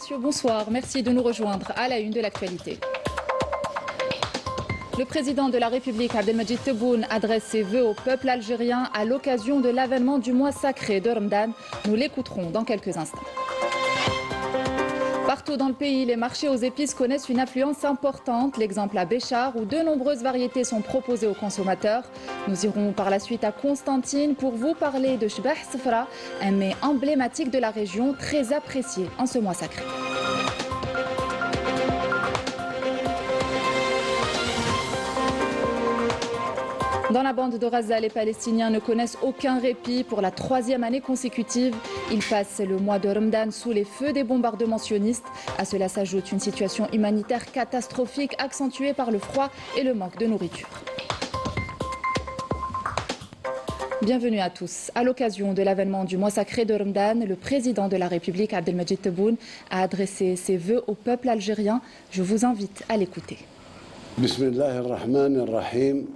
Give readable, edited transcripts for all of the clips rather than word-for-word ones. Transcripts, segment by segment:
messieurs, bonsoir. Merci de nous rejoindre à la une de l'actualité. Le président de la République, Abdelmadjid Tebboune, adresse ses vœux au peuple algérien à l'occasion de l'avènement du mois sacré de Ramadan. Nous l'écouterons dans quelques instants. Partout dans le pays, les marchés aux épices connaissent une affluence importante. L'exemple à Béchar, où de nombreuses variétés sont proposées aux consommateurs. Nous irons par la suite à Constantine pour vous parler de Shbah Sfra, un mets emblématique de la région, très apprécié en ce mois sacré. Dans la bande de Gaza, les Palestiniens ne connaissent aucun répit. Pour la 3e année consécutive, ils passent le mois de Ramadan sous les feux des bombardements sionistes. À cela s'ajoute une situation humanitaire catastrophique accentuée par le froid et le manque de nourriture. Bienvenue à tous. À l'occasion de l'avènement du mois sacré de Ramadan, le président de la République, Abdelmadjid Tebboune, a adressé ses vœux au peuple algérien. Je vous invite à l'écouter. Bismillahirrahmanirrahim.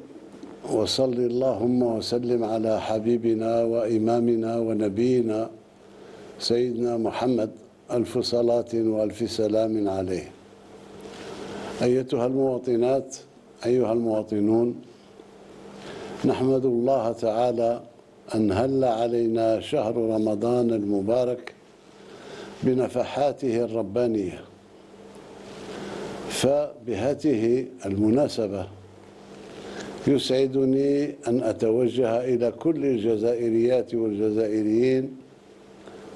وصل اللهم وسلم على حبيبنا وإمامنا ونبينا سيدنا محمد ألف صلاة وألف سلام عليه. أيتها المواطنات أيها المواطنون، نحمد الله تعالى أن هل علينا شهر رمضان المبارك بنفحاته الربانية. فبهذه المناسبة يسعدني أن أتوجه إلى كل الجزائريات والجزائريين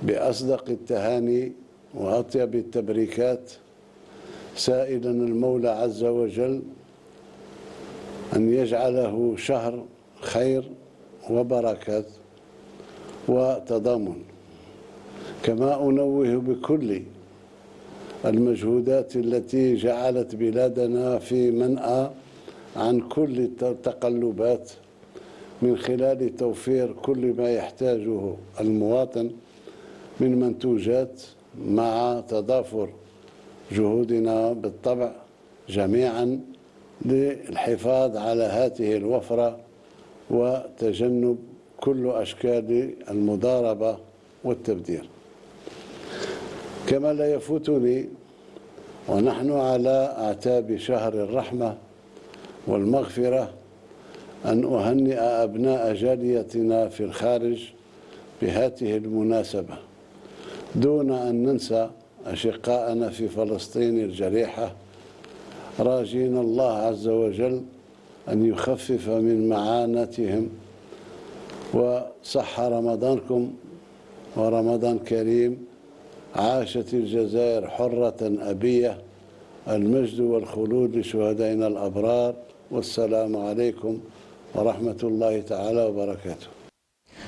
بأصدق التهاني وأطيب التبريكات، سائلا المولى عز وجل أن يجعله شهر خير وبركات وتضامن. كما أنوه بكل المجهودات التي جعلت بلادنا في منأى عن كل التقلبات من خلال توفير كل ما يحتاجه المواطن من منتوجات، مع تضافر جهودنا بالطبع جميعا للحفاظ على هذه الوفرة وتجنب كل أشكال المضاربة والتبذير. كما لا يفوتني ونحن على أعتاب شهر الرحمة والمغفرة أن أهنئ أبناء جاليتنا في الخارج بهذه المناسبة، دون أن ننسى أشقاءنا في فلسطين الجريحة، راجين الله عز وجل أن يخفف من معاناتهم. وصح رمضانكم ورمضان كريم. عاشت الجزائر حرة أبية. المجد والخلود لشهدائنا الأبرار. والسلام عليكم ورحمة الله تعالى وبركاته.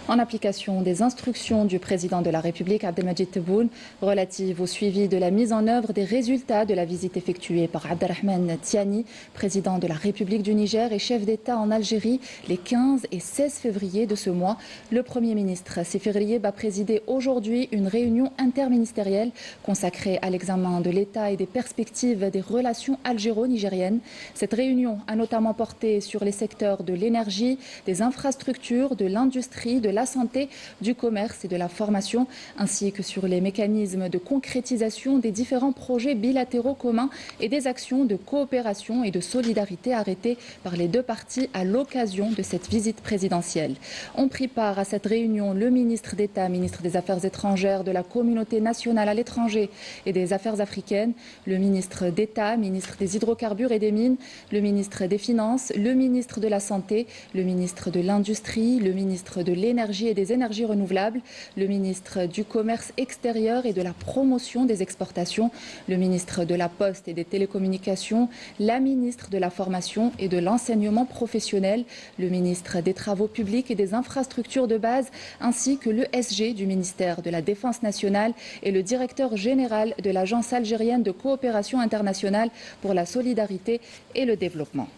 En application des instructions du président de la République, Abdelmadjid Tebboune, relatives au suivi de la mise en œuvre des résultats de la visite effectuée par Abderrahmane Tiani, président de la République du Niger et chef d'État en Algérie, les 15 et 16 février de ce mois, le Premier ministre Séférié va présider aujourd'hui une réunion interministérielle consacrée à l'examen de l'état et des perspectives des relations algéro-nigériennes. Cette réunion a notamment porté sur les secteurs de l'énergie, des infrastructures, de l'industrie, de la santé, du commerce et de la formation, ainsi que sur les mécanismes de concrétisation des différents projets bilatéraux communs et des actions de coopération et de solidarité arrêtées par les deux parties à l'occasion de cette visite présidentielle. Ont pris part à cette réunion le ministre d'État, ministre des Affaires étrangères, de la communauté nationale à l'étranger et des Affaires africaines, le ministre d'État, ministre des hydrocarbures et des mines, le ministre des Finances, le ministre de la Santé, le ministre de l'Industrie, le ministre de l'Énergie et des énergies renouvelables, le ministre du Commerce extérieur et de la promotion des exportations, le ministre de la Poste et des télécommunications, la ministre de la Formation et de l'enseignement professionnel, le ministre des Travaux publics et des infrastructures de base, ainsi que le SG du ministère de la Défense nationale et le directeur général de l'Agence algérienne de coopération internationale pour la solidarité et le développement.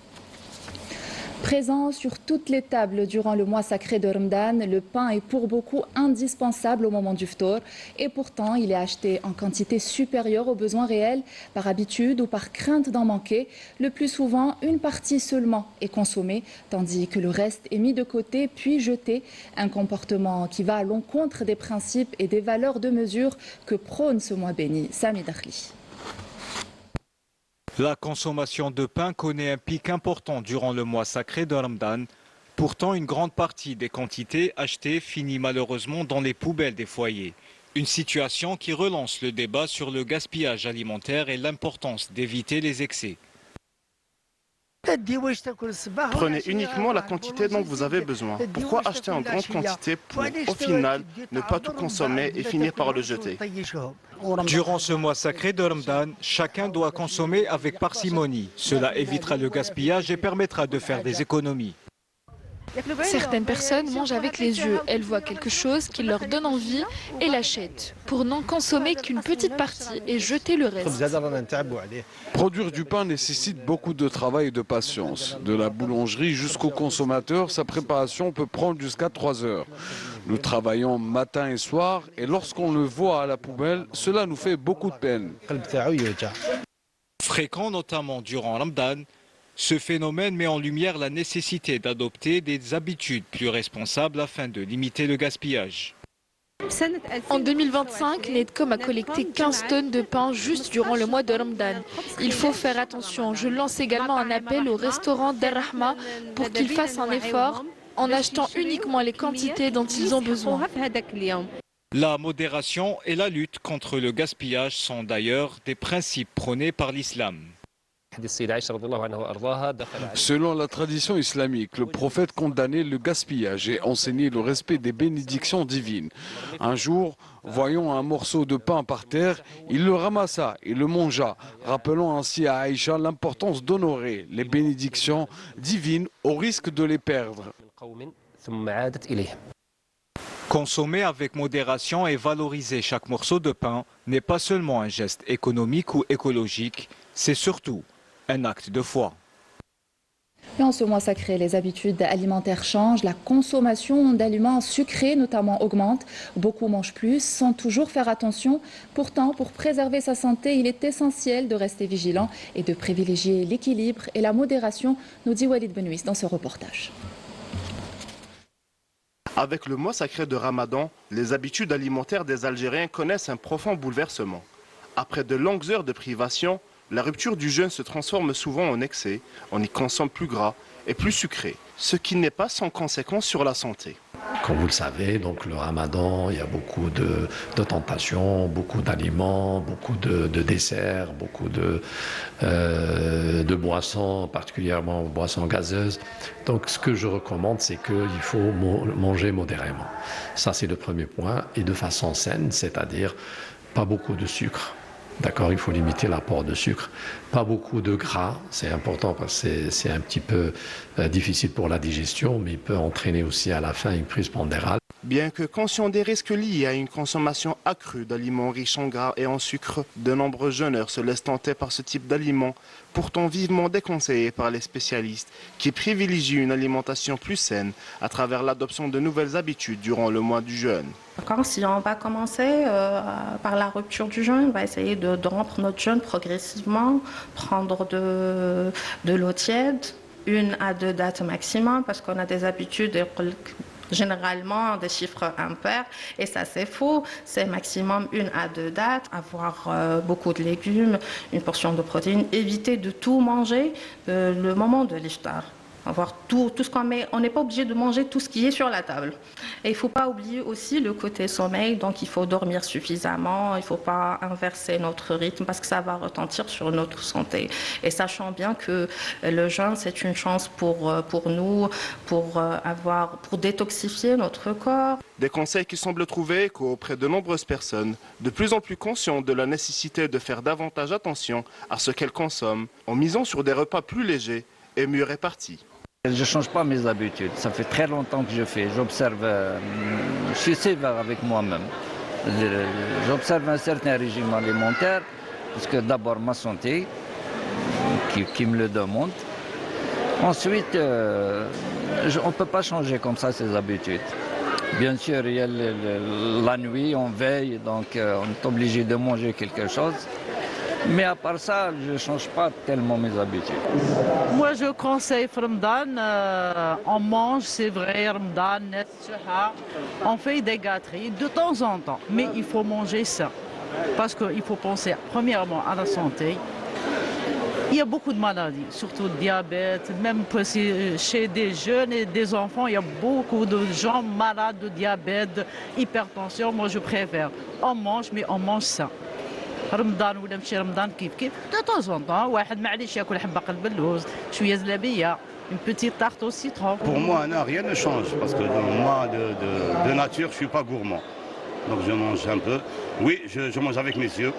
Présent sur toutes les tables durant le mois sacré de Ramadan, le pain est pour beaucoup indispensable au moment du ftour et pourtant il est acheté en quantité supérieure aux besoins réels par habitude ou par crainte d'en manquer. Le plus souvent, une partie seulement est consommée tandis que le reste est mis de côté puis jeté. Un comportement qui va à l'encontre des principes et des valeurs de mesure que prône ce mois béni. Sami Dakhli. La consommation de pain connaît un pic important durant le mois sacré de Ramadan. Pourtant, une grande partie des quantités achetées finit malheureusement dans les poubelles des foyers. Une situation qui relance le débat sur le gaspillage alimentaire et l'importance d'éviter les excès. Prenez uniquement la quantité dont vous avez besoin. Pourquoi acheter en grande quantité pour, au final, ne pas tout consommer et finir par le jeter? Durant ce mois sacré de Ramadan, chacun doit consommer avec parcimonie. Cela évitera le gaspillage et permettra de faire des économies. Certaines personnes mangent avec les yeux. Elles voient quelque chose qui leur donne envie et l'achètent, pour n'en consommer qu'une petite partie et jeter le reste. Produire du pain nécessite beaucoup de travail et de patience. De la boulangerie jusqu'au consommateur, sa préparation peut prendre jusqu'à 3 heures. Nous travaillons matin et soir et lorsqu'on le voit à la poubelle, cela nous fait beaucoup de peine. Fréquent notamment durant Ramadan, ce phénomène met en lumière la nécessité d'adopter des habitudes plus responsables afin de limiter le gaspillage. En 2025, Nedcom a collecté 15 tonnes de pain juste durant le mois de Ramadan. Il faut faire attention. Je lance également un appel au restaurant Darrahma pour qu'ils fassent un effort en achetant uniquement les quantités dont ils ont besoin. La modération et la lutte contre le gaspillage sont d'ailleurs des principes prônés par l'islam. Selon la tradition islamique, le prophète condamnait le gaspillage et enseignait le respect des bénédictions divines. Un jour, voyant un morceau de pain par terre, il le ramassa et le mangea, rappelant ainsi à Aïcha l'importance d'honorer les bénédictions divines au risque de les perdre. Consommer avec modération et valoriser chaque morceau de pain n'est pas seulement un geste économique ou écologique, c'est surtout un acte de foi. Et en ce mois sacré, les habitudes alimentaires changent. La consommation d'aliments sucrés notamment augmente. Beaucoup mangent plus sans toujours faire attention. Pourtant, pour préserver sa santé, il est essentiel de rester vigilant et de privilégier l'équilibre et la modération, nous dit Walid Benouis dans ce reportage. Avec le mois sacré de Ramadan, les habitudes alimentaires des Algériens connaissent un profond bouleversement. Après de longues heures de privation, la rupture du jeûne se transforme souvent en excès. On y consomme plus gras et plus sucré, ce qui n'est pas sans conséquence sur la santé. Comme vous le savez, donc le Ramadan, il y a beaucoup de tentations, beaucoup d'aliments, beaucoup de desserts, beaucoup de boissons, particulièrement boissons gazeuses. Donc ce que je recommande, c'est qu'il faut manger modérément. Ça, c'est le premier point, et de façon saine, c'est-à-dire pas beaucoup de sucre. D'accord, il faut limiter l'apport de sucre. Pas beaucoup de gras, c'est important parce que c'est un petit peu difficile pour la digestion, mais il peut entraîner aussi à la fin une crise pondérale. Bien que conscient des risques liés à une consommation accrue d'aliments riches en gras et en sucre, de nombreux jeûneurs se laissent tenter par ce type d'aliments, pourtant vivement déconseillés par les spécialistes, qui privilégient une alimentation plus saine à travers l'adoption de nouvelles habitudes durant le mois du jeûne. Si on va commencer par la rupture du jeûne, on va essayer de rompre notre jeûne progressivement, prendre de l'eau tiède, 1 à 2 dates maximum, parce qu'on a des habitudes généralement des chiffres impairs, et ça c'est faux, c'est maximum 1 à 2 dates, avoir beaucoup de légumes, une portion de protéines, éviter de tout manger le moment de l'iftar. Avoir tout ce qu'on met, on n'est pas obligé de manger tout ce qui est sur la table. Et il ne faut pas oublier aussi le côté sommeil, donc il faut dormir suffisamment, il ne faut pas inverser notre rythme parce que ça va retentir sur notre santé. Et sachant bien que le jeûne, c'est une chance pour nous, pour détoxifier notre corps. Des conseils qui semblent trouver écho auprès de nombreuses personnes, de plus en plus conscientes de la nécessité de faire davantage attention à ce qu'elles consomment, en misant sur des repas plus légers et mieux répartis. Je ne change pas mes habitudes, ça fait très longtemps que je fais, j'observe, je suis sévère avec moi-même. J'observe un certain régime alimentaire, parce que d'abord ma santé, qui me le demande. Ensuite, on ne peut pas changer comme ça ses habitudes. Bien sûr, il y a la nuit, on veille, donc on est obligé de manger quelque chose. Mais à part ça, je ne change pas tellement mes habitudes. Moi, je conseille Ramadan. On mange, c'est vrai, Ramadan, on fait des gâteries de temps en temps. Mais il faut manger ça. Parce qu'il faut penser premièrement à la santé. Il y a beaucoup de maladies, surtout le diabète, même chez des jeunes et des enfants, il y a beaucoup de gens malades de diabète, d'hypertension. Moi, je préfère. On mange, mais on mange ça. رمضان ولا ماشي رمضان كيف de temps en temps واحد معليش ياكل حبه قلب اللوز شويه زلابيه une petite tarte au citron. Pour moi, non, rien ne change parce que moi, de nature, je suis pas gourmand. Donc je mange un peu. Oui, je mange avec mes yeux.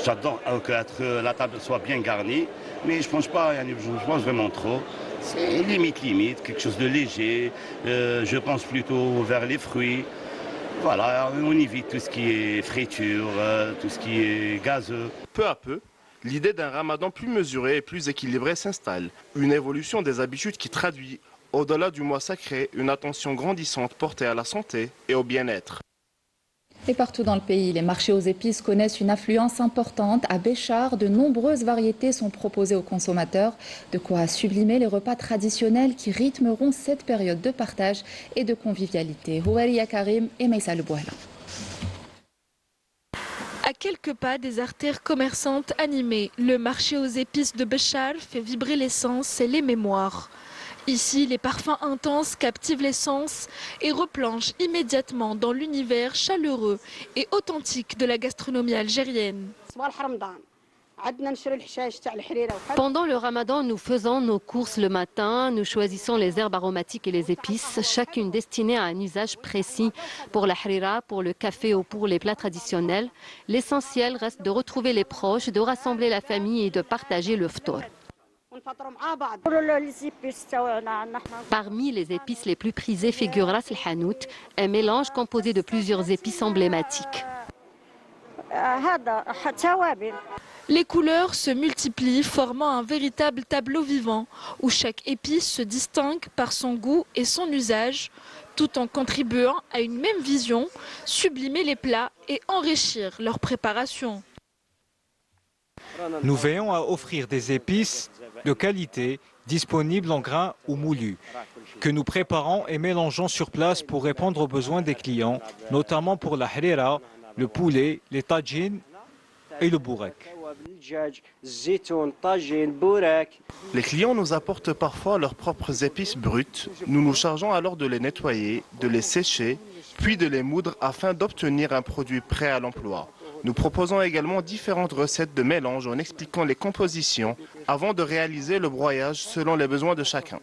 J'adore que la table soit bien garnie, mais je mange pas, je mange vraiment trop. C'est limite, quelque chose de léger. Je pense plutôt vers les fruits. Voilà, on évite tout ce qui est friture, tout ce qui est gazeux. Peu à peu, l'idée d'un ramadan plus mesuré et plus équilibré s'installe. Une évolution des habitudes qui traduit, au-delà du mois sacré, une attention grandissante portée à la santé et au bien-être. Et partout dans le pays, les marchés aux épices connaissent une affluence importante. À Béchar, de nombreuses variétés sont proposées aux consommateurs, de quoi sublimer les repas traditionnels qui rythmeront cette période de partage et de convivialité. Houaria Karim et Maïssa Lebouala. À quelques pas des artères commerçantes animées, le marché aux épices de Béchar fait vibrer l'essence et les mémoires. Ici, les parfums intenses captivent l'essence et replongent immédiatement dans l'univers chaleureux et authentique de la gastronomie algérienne. Pendant le ramadan, nous faisons nos courses le matin, nous choisissons les herbes aromatiques et les épices, chacune destinée à un usage précis. Pour la harira, pour le café ou pour les plats traditionnels, l'essentiel reste de retrouver les proches, de rassembler la famille et de partager le ftour. Parmi les épices les plus prisées figure Ras el Hanout, un mélange composé de plusieurs épices emblématiques. Les couleurs se multiplient, formant un véritable tableau vivant, où chaque épice se distingue par son goût et son usage, tout en contribuant à une même vision, sublimer les plats et enrichir leur préparation. Nous veillons à offrir des épices de qualité, disponibles en grains ou moulus, que nous préparons et mélangeons sur place pour répondre aux besoins des clients, notamment pour la harira, le poulet, les tagines et le bourek. Les clients nous apportent parfois leurs propres épices brutes. Nous nous chargeons alors de les nettoyer, de les sécher, puis de les moudre afin d'obtenir un produit prêt à l'emploi. Nous proposons également différentes recettes de mélange en expliquant les compositions avant de réaliser le broyage selon les besoins de chacun.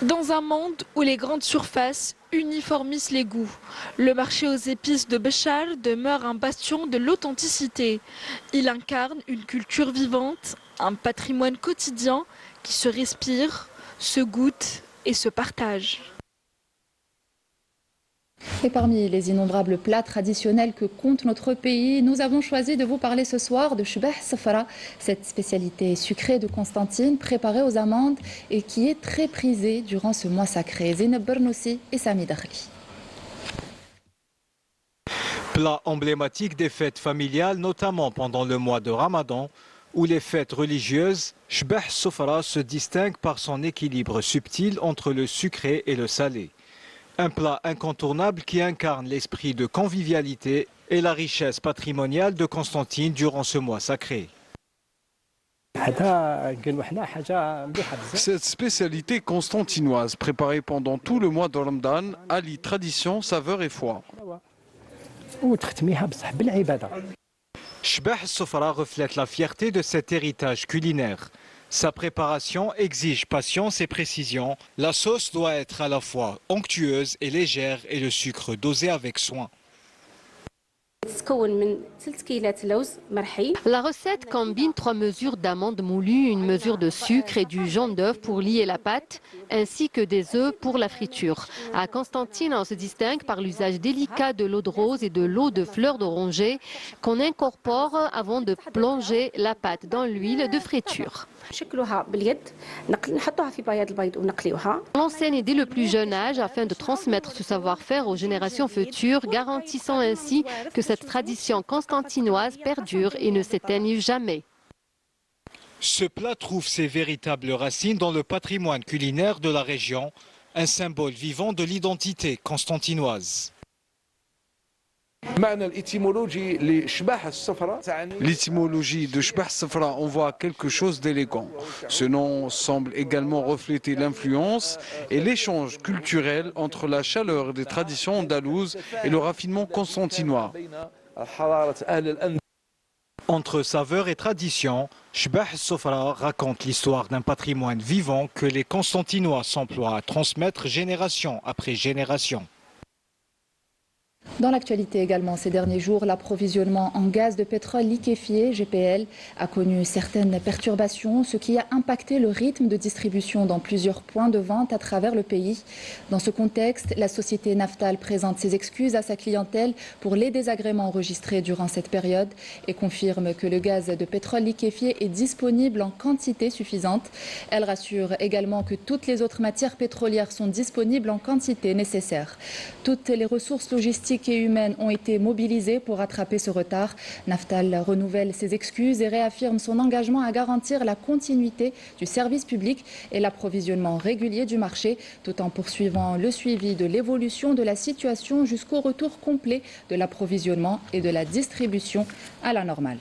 Dans un monde où les grandes surfaces uniformisent les goûts, le marché aux épices de Béchar demeure un bastion de l'authenticité. Il incarne une culture vivante, un patrimoine quotidien qui se respire, se goûte et se partage. Et parmi les innombrables plats traditionnels que compte notre pays, nous avons choisi de vous parler ce soir de Shbah Safara, cette spécialité sucrée de Constantine préparée aux amandes et qui est très prisée durant ce mois sacré. Zeynep Bernoussi et Sami Dakhli. Plat emblématique des fêtes familiales, notamment pendant le mois de Ramadan, où les fêtes religieuses, Shbah Safara se distingue par son équilibre subtil entre le sucré et le salé. Un plat incontournable qui incarne l'esprit de convivialité et la richesse patrimoniale de Constantine durant ce mois sacré. Cette spécialité constantinoise préparée pendant tout le mois de Ramadan allie tradition, saveur et foi. Shbah Safara reflète la fierté de cet héritage culinaire. Sa préparation exige patience et précision. La sauce doit être à la fois onctueuse et légère et le sucre dosé avec soin. La recette combine 3 mesures d'amandes moulues, une mesure de sucre et du jaune d'œuf pour lier la pâte, ainsi que des œufs pour la friture. À Constantine, on se distingue par l'usage délicat de l'eau de rose et de l'eau de fleurs d'oranger qu'on incorpore avant de plonger la pâte dans l'huile de friture. L'enseigne dès le plus jeune âge afin de transmettre ce savoir-faire aux générations futures, garantissant ainsi que cette tradition constantinoise perdure et ne s'éteigne jamais. Ce plat trouve ses véritables racines dans le patrimoine culinaire de la région, un symbole vivant de l'identité constantinoise. L'étymologie de Shbah Safra envoie quelque chose d'élégant. Ce nom semble également refléter l'influence et l'échange culturel entre la chaleur des traditions andalouses et le raffinement constantinois. Entre saveur et tradition, Shbah Sofra raconte l'histoire d'un patrimoine vivant que les Constantinois s'emploient à transmettre génération après génération. Dans l'actualité également, ces derniers jours, l'approvisionnement en gaz de pétrole liquéfié, GPL, a connu certaines perturbations, ce qui a impacté le rythme de distribution dans plusieurs points de vente à travers le pays. Dans ce contexte, la société Naftal présente ses excuses à sa clientèle pour les désagréments enregistrés durant cette période et confirme que le gaz de pétrole liquéfié est disponible en quantité suffisante. Elle rassure également que toutes les autres matières pétrolières sont disponibles en quantité nécessaire. Toutes les ressources logistiques et humaines ont été mobilisées pour rattraper ce retard. Naftal renouvelle ses excuses et réaffirme son engagement à garantir la continuité du service public et l'approvisionnement régulier du marché, tout en poursuivant le suivi de l'évolution de la situation jusqu'au retour complet de l'approvisionnement et de la distribution à la normale.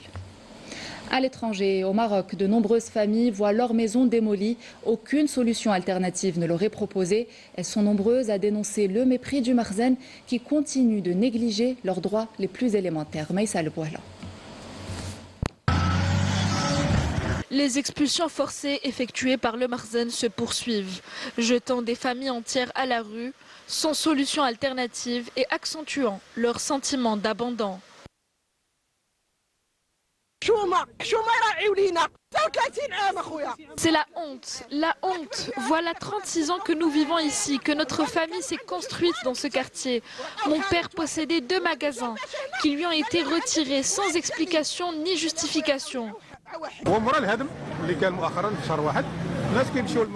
À l'étranger, au Maroc, de nombreuses familles voient leur maison démolie. Aucune solution alternative ne leur est proposée. Elles sont nombreuses à dénoncer le mépris du Marzen qui continue de négliger leurs droits les plus élémentaires. Maïssa Le Bouhla. Les expulsions forcées effectuées par le Marzen se poursuivent, jetant des familles entières à la rue, sans solution alternative et accentuant leur sentiment d'abandon. C'est la honte, la honte. Voilà 36 ans que nous vivons ici, que notre famille s'est construite dans ce quartier. Mon père possédait 2 magasins qui lui ont été retirés sans explication ni justification.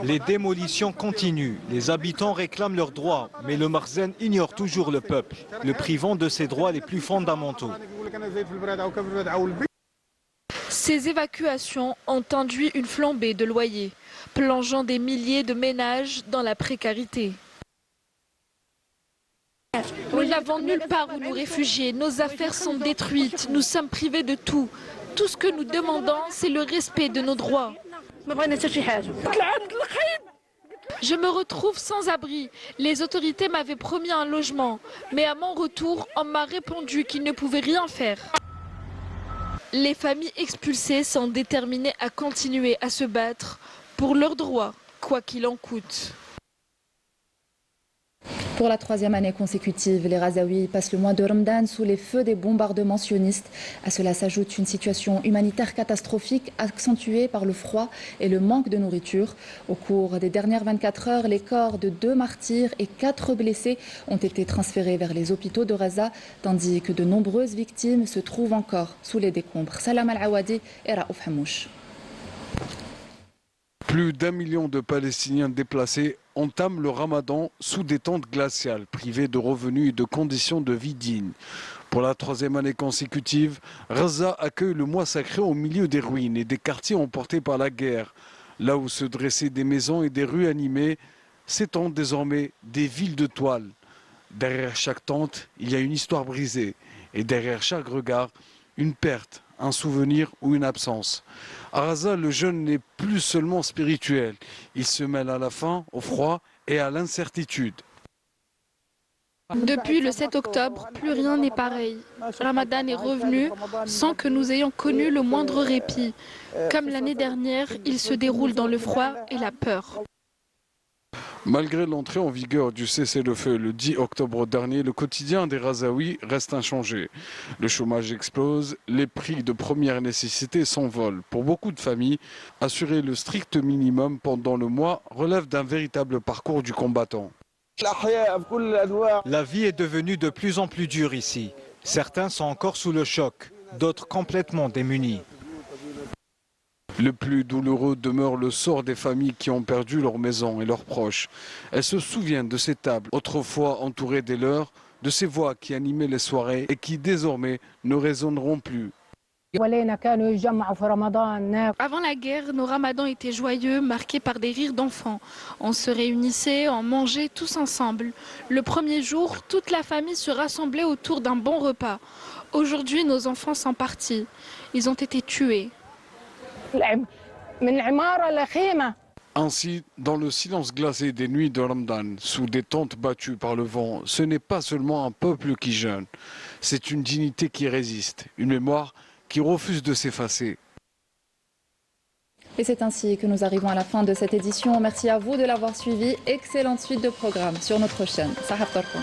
Les démolitions continuent, les habitants réclament leurs droits, mais le Marzen ignore toujours le peuple, le privant de ses droits les plus fondamentaux. Ces évacuations ont induit une flambée de loyers, plongeant des milliers de ménages dans la précarité. Nous n'avons nulle part où nous réfugier, nos affaires sont détruites, nous sommes privés de tout. Tout ce que nous demandons, c'est le respect de nos droits. Je me retrouve sans abri. Les autorités m'avaient promis un logement, mais à mon retour, on m'a répondu qu'ils ne pouvaient rien faire. Les familles expulsées sont déterminées à continuer à se battre pour leurs droits, quoi qu'il en coûte. Pour la 3e année consécutive, les Razaouis passent le mois de Ramadan sous les feux des bombardements sionistes. À cela s'ajoute une situation humanitaire catastrophique accentuée par le froid et le manque de nourriture. Au cours des dernières 24 heures, les corps de 2 martyrs et 4 blessés ont été transférés vers les hôpitaux de Raza, tandis que de nombreuses victimes se trouvent encore sous les décombres. Salam Al-Awadi et Raouf Hamouche. Plus d'1 million de Palestiniens déplacés entament le Ramadan sous des tentes glaciales, privés de revenus et de conditions de vie dignes. Pour la 3e année consécutive, Raza accueille le mois sacré au milieu des ruines et des quartiers emportés par la guerre. Là où se dressaient des maisons et des rues animées, s'étendent désormais des villes de toile. Derrière chaque tente, il y a une histoire brisée. Et derrière chaque regard, une perte, un souvenir ou une absence. À Raza, le jeûne n'est plus seulement spirituel. Il se mêle à la faim, au froid et à l'incertitude. Depuis le 7 octobre, plus rien n'est pareil. Ramadan est revenu sans que nous ayons connu le moindre répit. Comme l'année dernière, il se déroule dans le froid et la peur. Malgré l'entrée en vigueur du cessez-le-feu le 10 octobre dernier, le quotidien des Gazaouis reste inchangé. Le chômage explose, les prix de première nécessité s'envolent. Pour beaucoup de familles, assurer le strict minimum pendant le mois relève d'un véritable parcours du combattant. La vie est devenue de plus en plus dure ici. Certains sont encore sous le choc, d'autres complètement démunis. Le plus douloureux demeure le sort des familles qui ont perdu leur maison et leurs proches. Elles se souviennent de ces tables, autrefois entourées des leurs, de ces voix qui animaient les soirées et qui désormais ne résonneront plus. Avant la guerre, nos ramadans étaient joyeux, marqués par des rires d'enfants. On se réunissait, on mangeait tous ensemble. Le premier jour, toute la famille se rassemblait autour d'un bon repas. Aujourd'hui, nos enfants sont partis. Ils ont été tués. Ainsi, dans le silence glacé des nuits de Ramadan, sous des tentes battues par le vent, ce n'est pas seulement un peuple qui jeûne, c'est une dignité qui résiste, une mémoire qui refuse de s'effacer. Et c'est ainsi que nous arrivons à la fin de cette édition. Merci à vous de l'avoir suivi. Excellente suite de programmes sur notre chaîne. Sahaf Torkoun.